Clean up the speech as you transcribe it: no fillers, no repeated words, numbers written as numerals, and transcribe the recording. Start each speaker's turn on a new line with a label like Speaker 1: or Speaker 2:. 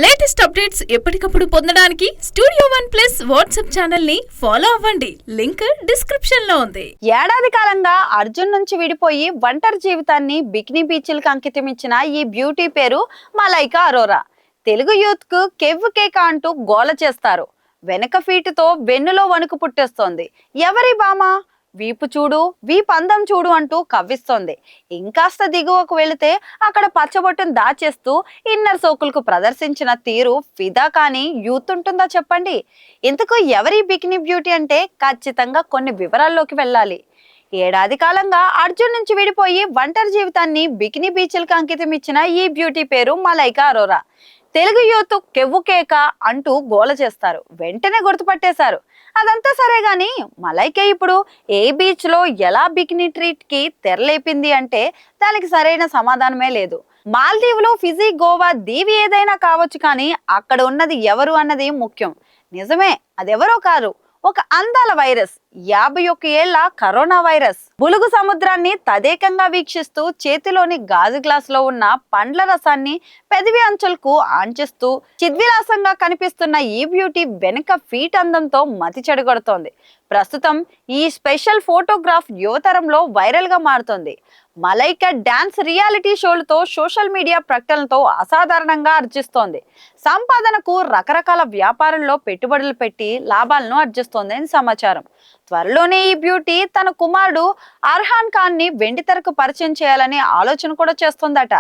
Speaker 1: Latest updates ఎప్పటికప్పుడు పొందడానికి studio one plus WhatsApp channel ని ఫాలో అవ్వండి. లింక్ డిస్క్రిప్షన్ లో ఉంది.
Speaker 2: ఏడాది కాలంగా అర్జున్ నుంచి విడిపోయి ఒంటరి జీవితాన్ని బికినీ బీచ్లకు అంకితం ఇచ్చిన ఈ బ్యూటీ పేరు మలైకా అరోరా. తెలుగు యూత్ కు కెవ్వు కేక అంటూ గోల చేస్తారు. వెనక ఫీటుతో వెన్నులో వణుకు పుట్టేస్తోంది. ఎవరి బామా? వీపు చూడు, వీపందం చూడు అంటూ కవ్విస్తోంది. ఇంకాస్త దిగువకు వెళితే అక్కడ పచ్చబొట్టును దాచేస్తూ ఇన్నర్ సోకులకు ప్రదర్శించిన తీరు ఫిదా కాని యూత్ ఉంటుందా చెప్పండి. ఇంతకు ఎవరి బికినీ బ్యూటీ అంటే ఖచ్చితంగా కొన్ని వివరాల్లోకి వెళ్ళాలి. ఏడాది కాలంగా అర్జున్ నుంచి విడిపోయి ఒంటరి జీవితాన్ని బికినీ బీచ్లకు అంకితం ఇచ్చిన ఈ బ్యూటీ పేరు మలైకా అరోరా. తెలుగు యూత్ కెవ్వు కేక అంటూ గోల చేస్తారు. వెంటనే గుర్తుపట్టేశారు. అదంతా సరే గాని మలైకా ఇప్పుడు ఏ బీచ్ లో ఎలా బికినీ ట్రీట్ కి తెరలేపింది అంటే దానికి సరైన సమాధానమే లేదు. మాల్దీవులు, ఫిజీ, గోవా దీవి ఏదైనా కావచ్చు, కానీ అక్కడ ఉన్నది ఎవరు అన్నది ముఖ్యం. నిజమే, అదెవరో కాదు, ఒక అందాల వైరస్, 51 ఏళ్ల కరోనా వైరస్. బులుగు సముద్రాన్ని తదేకంగా వీక్షిస్తూ చేతిలోని గాజు గ్లాస్ లో ఉన్న పండ్ల రసాన్ని పెదవి అంచులకు ఆంచిస్తూ చిద్విలాసంగా కనిపిస్తున్న ఈ బ్యూటీ వెనుక ఫీట్ అందంతో మతి చెడగొడుతోంది. ప్రస్తుతం ఈ స్పెషల్ ఫోటోగ్రాఫ్ యువతరంలో వైరల్ గా మారుతోంది. మలైకా డాన్స్ రియాలిటీ షోలతో, సోషల్ మీడియా ప్రకటనలతో అసాధారణంగా ఆర్జిస్తోంది. సంపాదనకు రకరకాల వ్యాపారంలో పెట్టుబడులు పెట్టి లాభాలను ఆర్జిస్తోంది అని సమాచారం. త్వరలోనే ఈ బ్యూటీ తన కుమారుడు అర్హాన్ ఖాన్ ని వెండితెరకు పరిచయం చేయాలనే ఆలోచన కూడా చేస్తోందట.